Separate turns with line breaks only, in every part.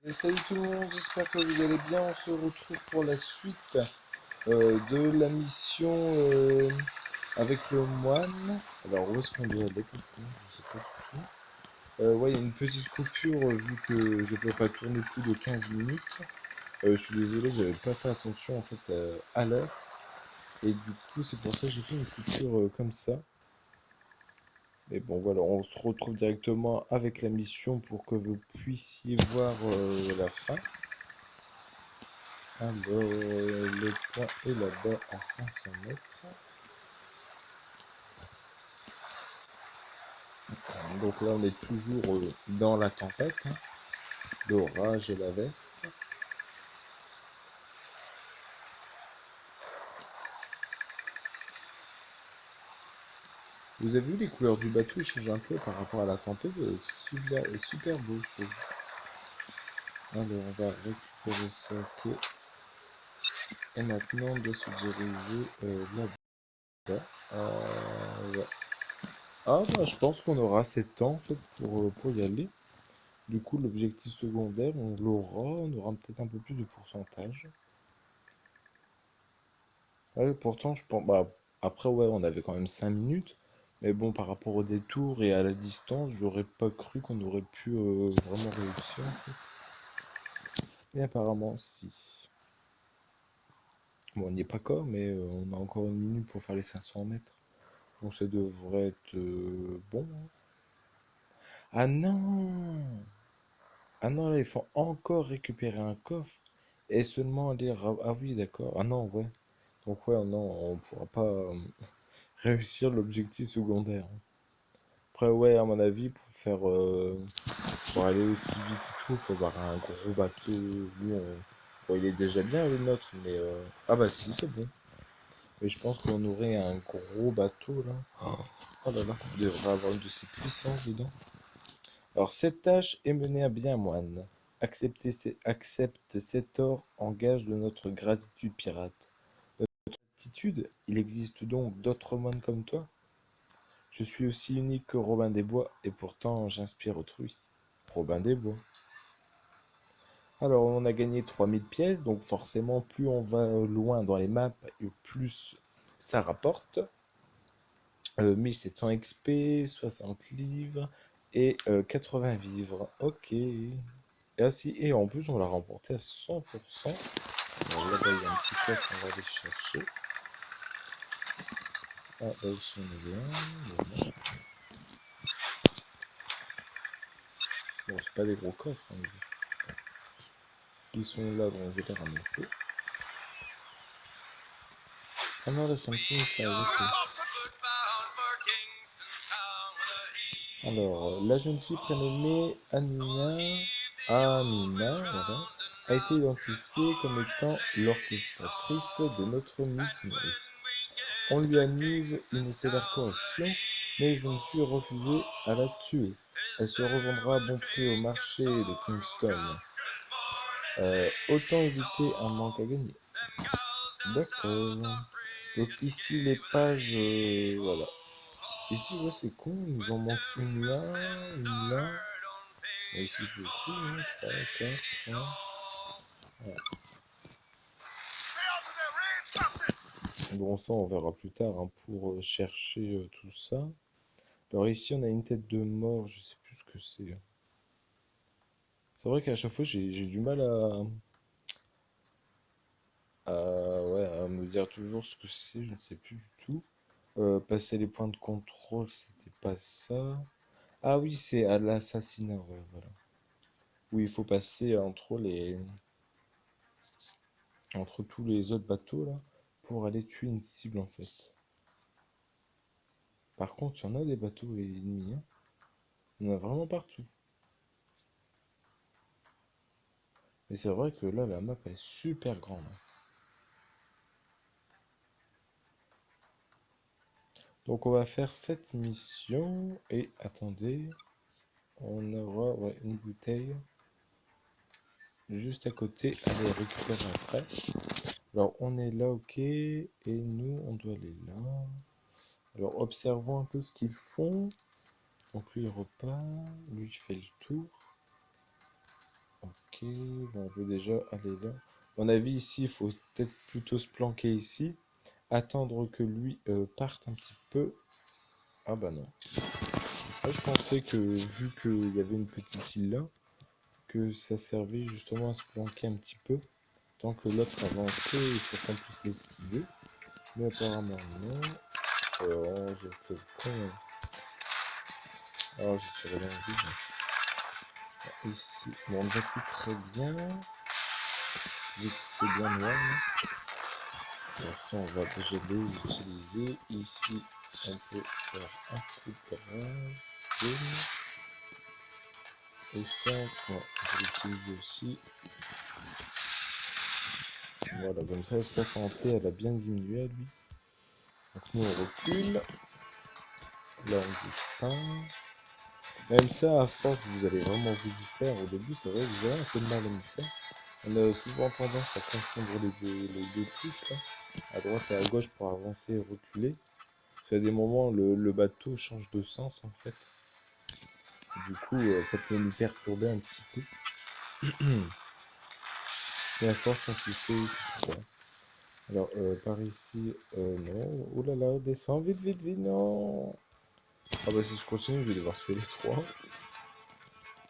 Et salut tout le monde, j'espère que vous allez bien. On se retrouve pour la suite de la mission avec le moine. Alors où est-ce qu'on doit aller? Je sais pas du tout. Ouais, il y a une petite coupure vu que je peux pas tourner plus de 15 minutes. Je suis désolé, j'avais pas fait attention en fait à l'heure. Et du coup c'est pour ça que j'ai fait une coupure comme ça. Mais bon voilà, on se retrouve directement avec la mission pour que vous puissiez voir la fin. Alors, le point est là-bas à 500 mètres. Donc là, on est toujours dans la tempête, hein, l'orage et l'averse. Vous avez vu les couleurs du bateau, ils changent un peu par rapport à la tempête, c'est super beau, je trouve. Alors, on va récupérer ça, ok. Et maintenant, on doit se diriger là-bas. Ouais. Ah, bah, je pense qu'on aura assez de temps, en fait, pour y aller. Du coup, l'objectif secondaire, on aura peut-être un peu plus de pourcentage. Ouais, pourtant, je pense. Bah, après, ouais, on avait quand même 5 minutes. Mais bon, par rapport au détour et à la distance, j'aurais pas cru qu'on aurait pu vraiment réussir, en fait. Et apparemment, si. Bon, on n'y est pas encore, mais on a encore une minute pour faire les 500 mètres. Donc ça devrait être bon, hein. Ah non! Ah non, là, il faut encore récupérer un coffre. Et seulement aller. Ah oui, d'accord. Ah non, ouais. Donc ouais, non, on pourra pas réussir l'objectif secondaire. Après, ouais, à mon avis, pour aller aussi vite et tout, il faut avoir un gros bateau. Lui, bon, il est déjà bien le nôtre, mais ah bah si, c'est bon. Mais je pense qu'on aurait un gros bateau là. Oh là là, on devrait avoir une de ces puissances dedans. Alors, cette tâche est menée à bien, moine. Accepte cet or en gage de notre gratitude pirate. Notre gratitude, il existe donc d'autres moines comme toi? Je suis aussi unique que Robin des Bois, et pourtant j'inspire autrui. Robin des Bois. Alors on a gagné 3000 pièces, donc forcément plus on va loin dans les maps, et plus ça rapporte. 1700 XP, 60 livres et 80 vivres. Ok. Et en plus on l'a remporté à 100%. Alors là-bas il y a un petit coffre, on va aller chercher. Ah là aussi on est bien. Voilà. Bon, c'est pas des gros coffres, hein, ils sont là, donc je vais les ramasser. Ah non, là c'est un petit message, ok. Alors, la jeune fille prénommée Amina, voilà, a été identifiée comme étant l'orchestratrice de notre mutinerie. On lui a mis une sévère correction, mais je me suis refusé à la tuer. Elle se revendra à bon prix au marché de Kingston. Autant éviter un manque à gagner. D'accord. Donc ici les pages, voilà. Ici ouais c'est con, il nous en manque une là, une là. Bon, ici beaucoup, hein, 3, 4, 3. Voilà. Bon ça on verra plus tard hein, pour chercher tout ça. Alors ici on a une tête de mort, je sais plus ce que c'est. C'est vrai qu'à chaque fois j'ai du mal ouais, à me dire toujours ce que c'est, je ne sais plus du tout. Passer les points de contrôle, c'était pas ça. Ah oui, c'est à l'assassinat, ouais, voilà. Où il faut passer entre tous les autres bateaux là pour aller tuer une cible en fait. Par contre, il y en a des bateaux ennemis, hein. Il y en a vraiment partout. Mais c'est vrai que là, la map est super grande, hein. Donc on va faire cette mission et attendez, on aura ouais, une bouteille juste à côté à les récupérer après. Alors on est là, ok, et nous on doit aller là. Alors observons un peu ce qu'ils font. Donc lui il repart, lui il fait le tour. Ok. bon, on peut déjà aller là. À mon avis, ici, il faut peut-être plutôt se planquer ici. Attendre que lui parte un petit peu. Ah bah non. Moi, je pensais que, vu qu'il y avait une petite île là, que ça servait justement à se planquer un petit peu. Tant que l'autre avançait, il faut qu'on puisse l'esquiver. Mais apparemment, non. Oh, j'ai fait le con. Oh, j'ai tiré dans le vide. Ici, bon, on appuie très bien. Vu que c'est bien noir. Là. Alors ça, on va déjà les utiliser. Ici, on peut faire un coup de gaz. Boum. Et ça, bon, je l'utilise aussi. Voilà, comme ça, sa santé, elle a bien diminué à lui. Donc nous, on recule. Là, on bouge pas. Même ça, à force, vous allez vraiment vous y faire. Au début, c'est vrai que vous avez un peu de mal à m'y faire. On a souvent tendance à confondre les deux touches, là, à droite et à gauche pour avancer et reculer. Parce qu'à des moments, le bateau change de sens, en fait. Du coup, ça peut nous perturber un petit peu. Mais à force, on s'y fait, c'est super. Alors, par ici, non. Oh là là, descends, vite, vite, vite, non. Ah bah si je continue, je vais devoir tuer les trois.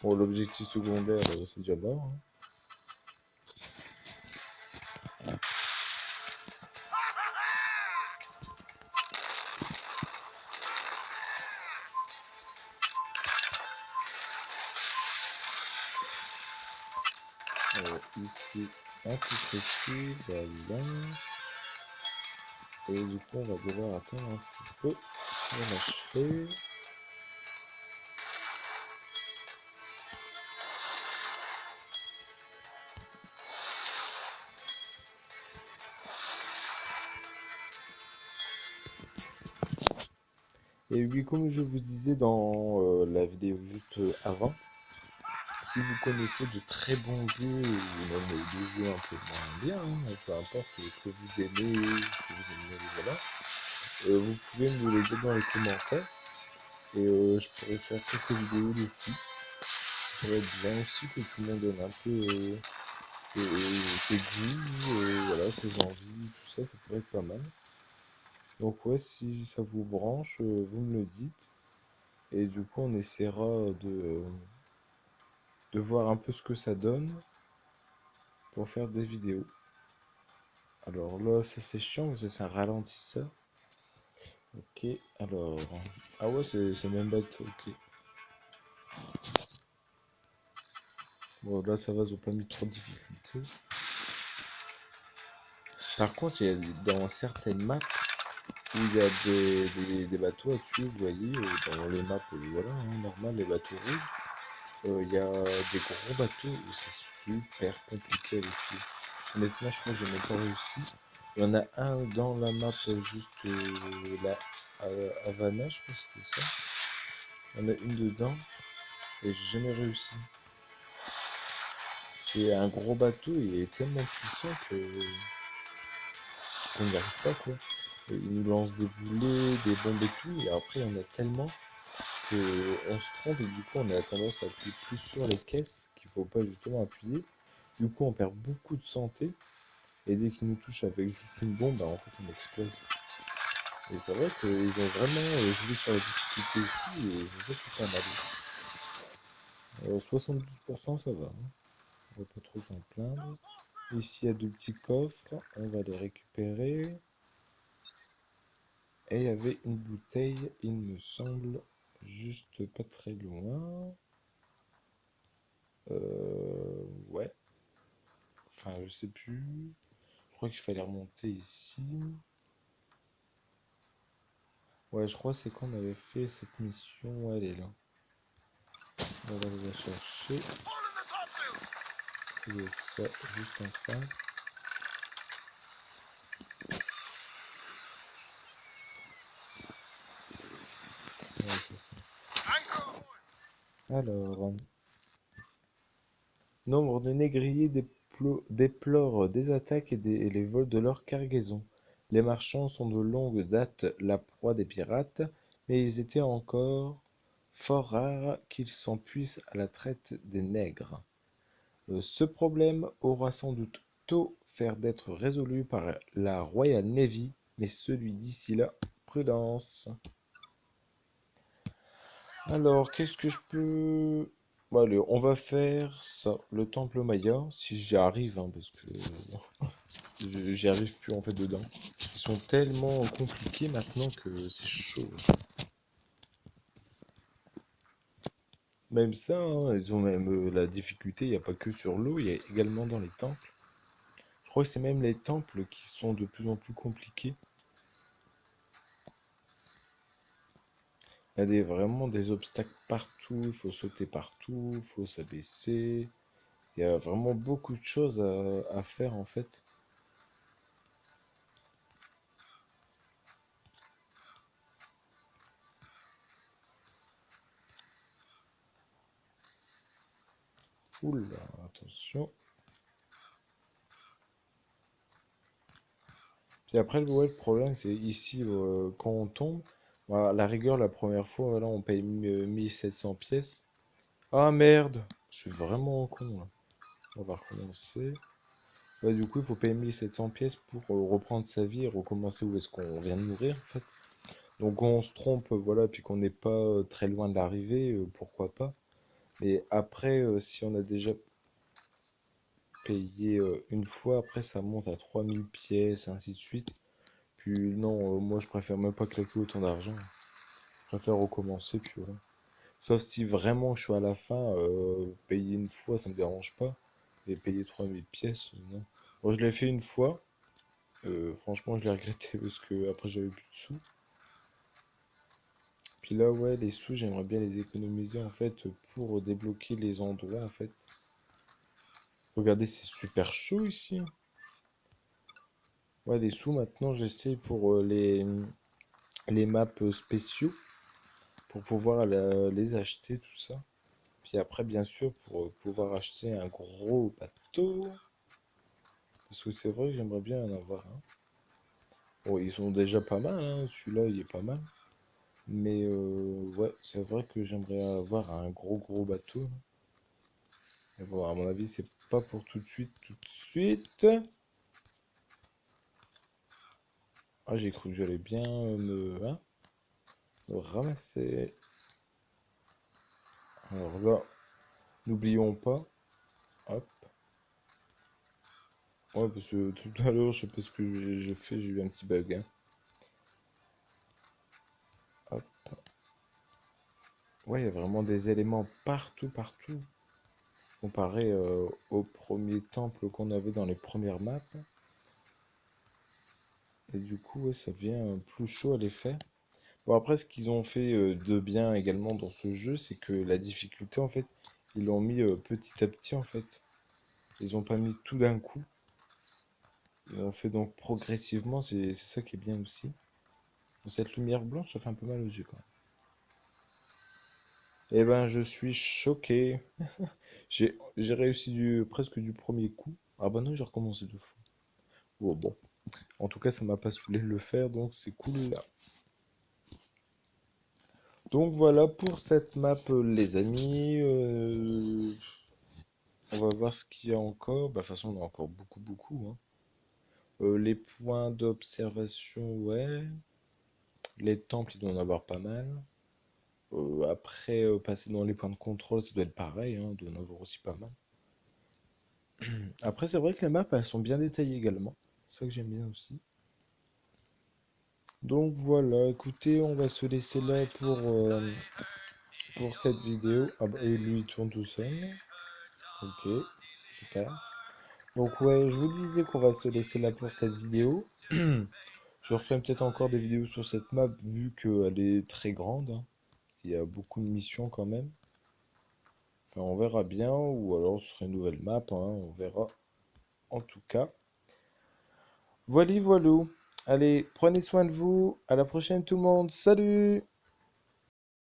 Bon, l'objectif secondaire, c'est déjà mort. Hein. Ici, un tout petit, voilà. Et du coup, on va devoir attendre un petit peu pour l'achever. Et oui, comme je vous disais dans la vidéo juste avant, si vous connaissez de très bons jeux, ou même des jeux un peu moins bien, hein, peu importe ce que vous aimez, voilà, vous pouvez me le dire dans les commentaires. Et je pourrais faire quelques vidéos dessus. Ça pourrait être bien aussi que tout le monde donne un peu ses goûts, voilà, ses envies, tout ça, ça pourrait être pas mal. Donc ouais, si ça vous branche, vous me le dites. Et du coup, on essaiera de voir un peu ce que ça donne pour faire des vidéos. Alors là, ça c'est chiant parce que c'est un ralentisseur. Ok, alors... Ah ouais, c'est même bateau, ok. Bon, là ça va, ils ont pas mis trop de difficultés. Par contre, il y a dans certaines maps où il y a des bateaux à tuer, vous voyez, dans les maps, voilà, hein, normal, les bateaux rouges. Il y a des gros bateaux où c'est super compliqué à les tuer. Honnêtement, je crois que j'ai même pas réussi. Il y en a un dans la map juste là, à Havana, je crois que c'était ça. Il y en a une dedans et j'ai jamais réussi. C'est un gros bateau, il est tellement puissant que qu'on n'y arrive pas quoi. Et il nous lance des boulets, des bombes et tout, et après il y en a tellement que on se trompe et du coup on a tendance à appuyer plus sur les caisses qu'il faut pas justement appuyer. Du coup on perd beaucoup de santé et dès qu'il nous touche avec juste une bombe, bah, en fait on explose. Et c'est vrai qu'ils ont vraiment joué sur la difficulté aussi et c'est ça qui est pas mal aussi. 72% ça va, hein. On va pas trop s'en plaindre. Ici il y a deux petits coffres, on va les récupérer. Et il y avait une bouteille, il me semble, juste pas très loin. Ouais. Enfin, je sais plus. Je crois qu'il fallait remonter ici. Ouais, je crois que c'est quand on avait fait cette mission. Ouais, elle est là. On va aller la chercher. Ça doit être ça, juste en face. Ouais, c'est ça. Alors, nombre de négriers déplorent des attaques et les vols de leur cargaison. Les marchands sont de longue date la proie des pirates, mais ils étaient encore fort rares qu'ils s'en puissent à la traite des nègres. Ce problème aura sans doute tôt faire d'être résolu par la Royal Navy, mais celui d'ici là, prudence. Alors, qu'est-ce que je peux... Bon, allez, on va faire ça, le temple Maya, si j'y arrive, hein, parce que j'y arrive plus en fait dedans. Ils sont tellement compliqués maintenant que c'est chaud. Même ça, hein, ils ont même la difficulté, il n'y a pas que sur l'eau, il y a également dans les temples. Je crois que c'est même les temples qui sont de plus en plus compliqués. Il y a vraiment des obstacles partout, il faut sauter partout, il faut s'abaisser. Il y a vraiment beaucoup de choses à faire en fait. Oula, attention. Puis après, ouais, le problème, c'est ici, quand on tombe, bah, à la rigueur, la première fois, voilà, on paye 1700 pièces. Ah merde, je suis vraiment con là. On va recommencer. Ouais, du coup, il faut payer 1700 pièces pour reprendre sa vie et recommencer où est-ce qu'on vient de mourir, en fait. Donc, quand on se trompe, voilà, puis qu'on n'est pas très loin de l'arrivée, pourquoi pas. Mais après, si on a déjà payé une fois, après, ça monte à 3000 pièces, ainsi de suite. Puis non, moi, je préfère même pas claquer autant d'argent. Je préfère recommencer, puis voilà. Sauf si vraiment je suis à la fin, payer une fois, ça me dérange pas. Et payer 3000 pièces, non. Moi, je l'ai fait une fois. Franchement, je l'ai regretté parce que après j'avais plus de sous. Puis là, ouais, les sous, j'aimerais bien les économiser en fait pour débloquer les endroits en fait. Regardez, c'est super chaud ici, hein. Ouais, les sous maintenant, j'essaie pour les maps spéciaux pour pouvoir les acheter, tout ça. Puis après, bien sûr, pour pouvoir acheter un gros bateau. Parce que c'est vrai que j'aimerais bien en avoir un. Bon, ils sont déjà pas mal, hein. Celui-là, il est pas mal. Mais ouais, c'est vrai que j'aimerais avoir un gros bateau, là. Mais bon, à mon avis, c'est pas pour tout de suite, tout de suite. Ah, j'ai cru que j'allais bien hein, me ramasser. Alors là, n'oublions pas. Hop. Ouais, parce que tout à l'heure, je sais pas ce que j'ai fait, j'ai eu un petit bug, hein. Hop. Ouais, il y a vraiment des éléments partout, partout. Comparé au premier temple qu'on avait dans les premières maps. Et du coup, ouais, ça devient plus chaud à les faire. Bon, après, ce qu'ils ont fait de bien également dans ce jeu, c'est que la difficulté, en fait, ils l'ont mis petit à petit, en fait. Ils ont pas mis tout d'un coup. Ils ont fait donc progressivement, c'est ça qui est bien aussi. Cette lumière blanche, ça fait un peu mal aux yeux quand même. Eh ben, je suis choqué. J'ai réussi presque du premier coup. Ah bah non, j'ai recommencé deux fois. Oh, bon. En tout cas, ça m'a pas saoulé de le faire, donc c'est cool là. Donc voilà pour cette map, les amis. On va voir ce qu'il y a encore. Bah, de toute façon, on a encore beaucoup, hein. Les points d'observation, ouais. Les temples, il doit en avoir pas mal. Après, passer dans les points de contrôle, ça doit être pareil, hein. Il doit en avoir aussi pas mal. Après, c'est vrai que les maps, elles sont bien détaillées également. C'est ça que j'aime bien aussi. Donc voilà, écoutez, on va se laisser là pour cette vidéo. Ah bah, et lui, il tourne tout seul. Ok, super. Donc ouais, je vous disais qu'on va se laisser là pour cette vidéo. Je referai peut-être encore des vidéos sur cette map vu qu'elle est très grande, hein. Il y a beaucoup de missions quand même. Enfin, on verra bien, ou alors ce sera une nouvelle map, hein, on verra en tout cas. Voilà, voilà. Allez, prenez soin de vous. À la prochaine tout le monde. Salut!